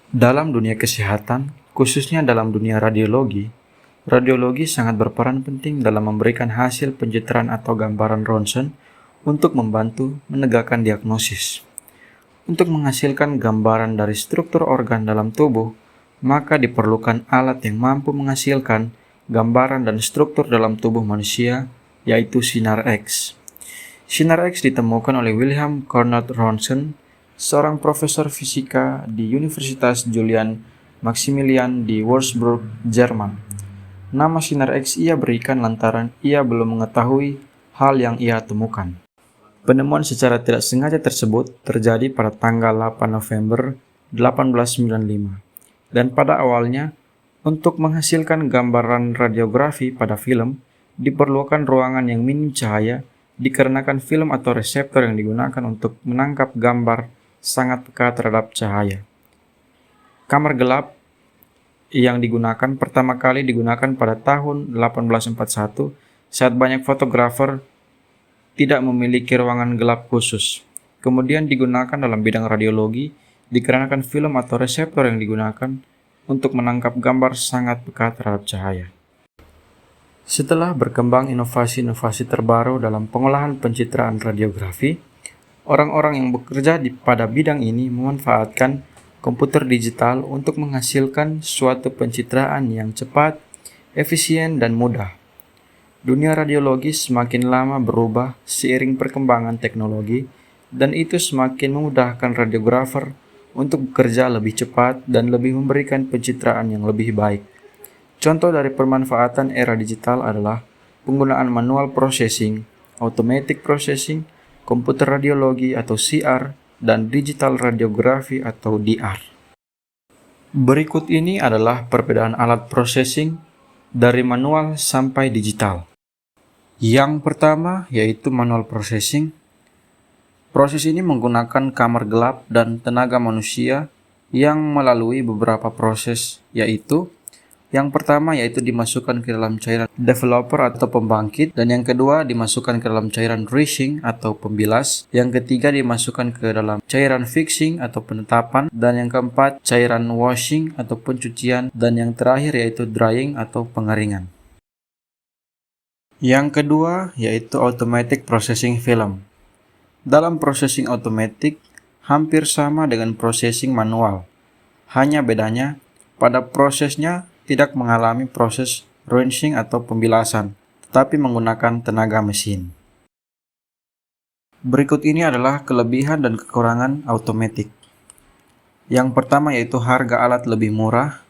Dalam dunia kesehatan, khususnya dalam dunia radiologi, radiologi sangat berperan penting dalam memberikan hasil pencitraan atau gambaran ronsen untuk membantu menegakkan diagnosis. Untuk menghasilkan gambaran dari struktur organ dalam tubuh, maka diperlukan alat yang mampu menghasilkan gambaran dan struktur dalam tubuh manusia, yaitu sinar X. Sinar X ditemukan oleh Wilhelm Conrad Ronsen, seorang profesor fisika di Universitas Julian Maximilian di Würzburg, Jerman. Nama sinar X ia berikan lantaran ia belum mengetahui hal yang ia temukan. Penemuan secara tidak sengaja tersebut terjadi pada tanggal 8 November 1895. Dan pada awalnya, untuk menghasilkan gambaran radiografi pada film, diperlukan ruangan yang minim cahaya dikarenakan film atau reseptor yang digunakan untuk menangkap gambar sangat peka terhadap cahaya. Kamar gelap yang digunakan pertama kali digunakan pada tahun 1841 saat banyak fotografer tidak memiliki ruangan gelap khusus. Kemudian digunakan dalam bidang radiologi dikarenakan film atau reseptor yang digunakan untuk menangkap gambar sangat peka terhadap cahaya. Setelah berkembang inovasi-inovasi terbaru dalam pengolahan pencitraan radiografi, orang-orang yang bekerja pada bidang ini memanfaatkan komputer digital untuk menghasilkan suatu pencitraan yang cepat, efisien, dan mudah. Dunia radiologi semakin lama berubah seiring perkembangan teknologi, dan itu semakin memudahkan radiografer untuk bekerja lebih cepat dan lebih memberikan pencitraan yang lebih baik. Contoh dari pemanfaatan era digital adalah penggunaan manual processing, automatic processing, komputer radiologi atau CR, dan digital radiografi atau DR. Berikut ini adalah perbedaan alat processing dari manual sampai digital. Yang pertama yaitu manual processing. Proses ini menggunakan kamar gelap dan tenaga manusia yang melalui beberapa proses, yaitu yang pertama yaitu dimasukkan ke dalam cairan developer atau pembangkit, dan yang kedua dimasukkan ke dalam cairan dredging atau pembilas, yang ketiga dimasukkan ke dalam cairan fixing atau penetapan, dan yang keempat cairan washing atau pencucian, dan yang terakhir yaitu drying atau pengeringan. Yang kedua yaitu automatic processing film. Dalam processing automatic hampir sama dengan processing manual, hanya bedanya pada prosesnya tidak mengalami proses rinsing atau pembilasan, tetapi menggunakan tenaga mesin. Berikut ini adalah kelebihan dan kekurangan automatic. Yang pertama yaitu harga alat lebih murah.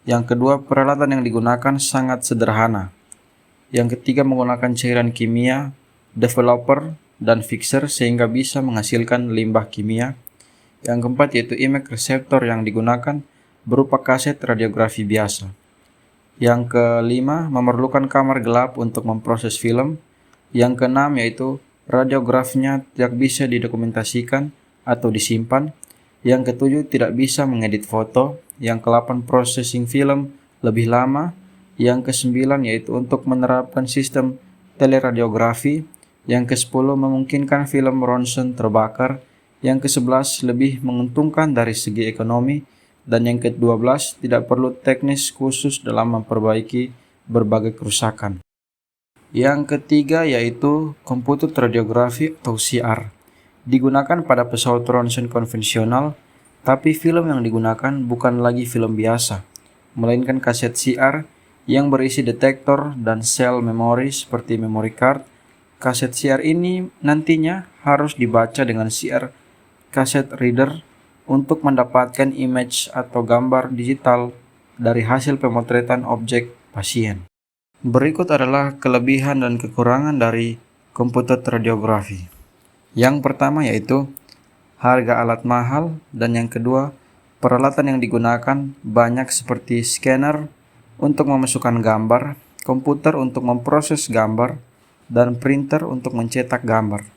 Yang kedua, peralatan yang digunakan sangat sederhana. Yang ketiga, menggunakan cairan kimia, developer, dan fixer sehingga bisa menghasilkan limbah kimia. Yang keempat yaitu image reseptor yang digunakan berupa kaset radiografi biasa. Yang kelima, memerlukan kamar gelap untuk memproses film. Yang keenam yaitu radiografinya tidak bisa didokumentasikan atau disimpan. Yang ketujuh, tidak bisa mengedit foto. Yang ke-8, processing film lebih lama. Yang ke-9 yaitu untuk menerapkan sistem teleradiografi. Yang ke-10, memungkinkan film ronsen terbakar. Yang ke-11, lebih menguntungkan dari segi ekonomi. Dan yang ke-12, tidak perlu teknis khusus dalam memperbaiki berbagai kerusakan. Yang ketiga yaitu komputer radiografi atau CR. Digunakan pada pesawat ronsen konvensional, tapi film yang digunakan bukan lagi film biasa, melainkan kaset CR yang berisi detektor dan sel memori seperti memory card. Kaset CR ini nantinya harus dibaca dengan CR cassette reader untuk mendapatkan image atau gambar digital dari hasil pemotretan objek pasien. Berikut adalah kelebihan dan kekurangan dari komputer radiografi. Yang pertama yaitu harga alat mahal, dan yang kedua peralatan yang digunakan banyak seperti scanner untuk memasukkan gambar, komputer untuk memproses gambar, dan printer untuk mencetak gambar.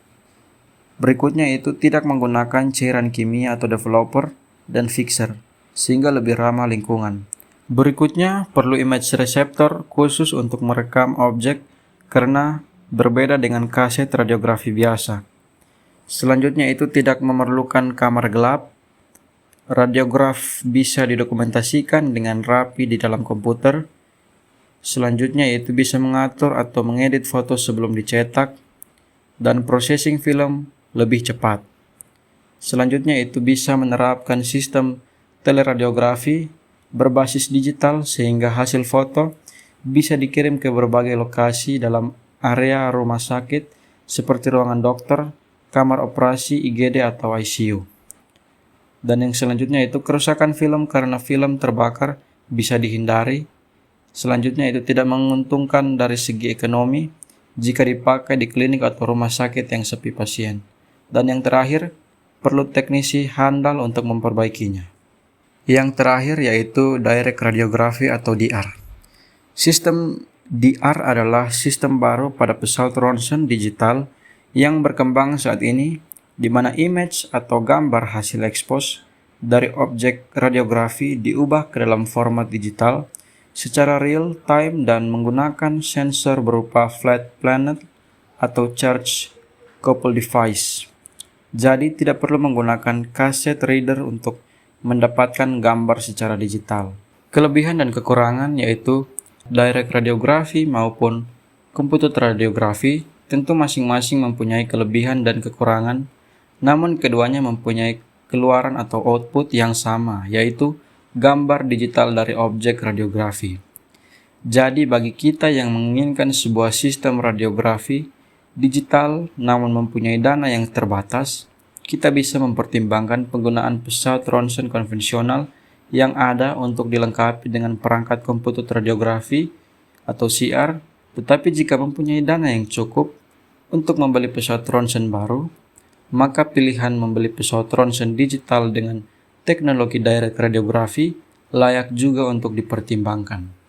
Berikutnya itu tidak menggunakan cairan kimia atau developer dan fixer, sehingga lebih ramah lingkungan. Berikutnya perlu image reseptor khusus untuk merekam objek karena berbeda dengan kaset radiografi biasa. Selanjutnya itu tidak memerlukan kamar gelap, Radiograf bisa didokumentasikan dengan rapi di dalam komputer. Selanjutnya yaitu bisa mengatur atau mengedit foto sebelum dicetak, dan processing film lebih cepat. Selanjutnya itu bisa menerapkan sistem teleradiografi berbasis digital sehingga hasil foto bisa dikirim ke berbagai lokasi dalam area rumah sakit seperti ruangan dokter, kamar operasi, IGD atau ICU. Dan yang selanjutnya itu kerusakan film karena film terbakar bisa dihindari. Selanjutnya itu tidak menguntungkan dari segi ekonomi jika dipakai di klinik atau rumah sakit yang sepi pasien. Dan yang terakhir, perlu teknisi handal untuk memperbaikinya. Yang terakhir yaitu Direct Radiography atau DR. Sistem DR adalah sistem baru pada pesawat ronsen digital yang berkembang saat ini, di mana image atau gambar hasil expose dari objek radiografi diubah ke dalam format digital secara real time dan menggunakan sensor berupa flat planet atau charge coupled device. Jadi tidak perlu menggunakan cassette reader untuk mendapatkan gambar secara digital. Kelebihan dan kekurangan yaitu direct radiografi maupun computed radiografi tentu masing-masing mempunyai kelebihan dan kekurangan, namun keduanya mempunyai keluaran atau output yang sama, yaitu gambar digital dari objek radiografi. Jadi bagi kita yang menginginkan sebuah sistem radiografi digital namun mempunyai dana yang terbatas, kita bisa mempertimbangkan penggunaan pesawat ronsen konvensional yang ada untuk dilengkapi dengan perangkat komputer radiografi atau CR, tetapi jika mempunyai dana yang cukup untuk membeli pesawat ronsen baru, maka pilihan membeli pesawat ronsen digital dengan teknologi direct radiografi layak juga untuk dipertimbangkan.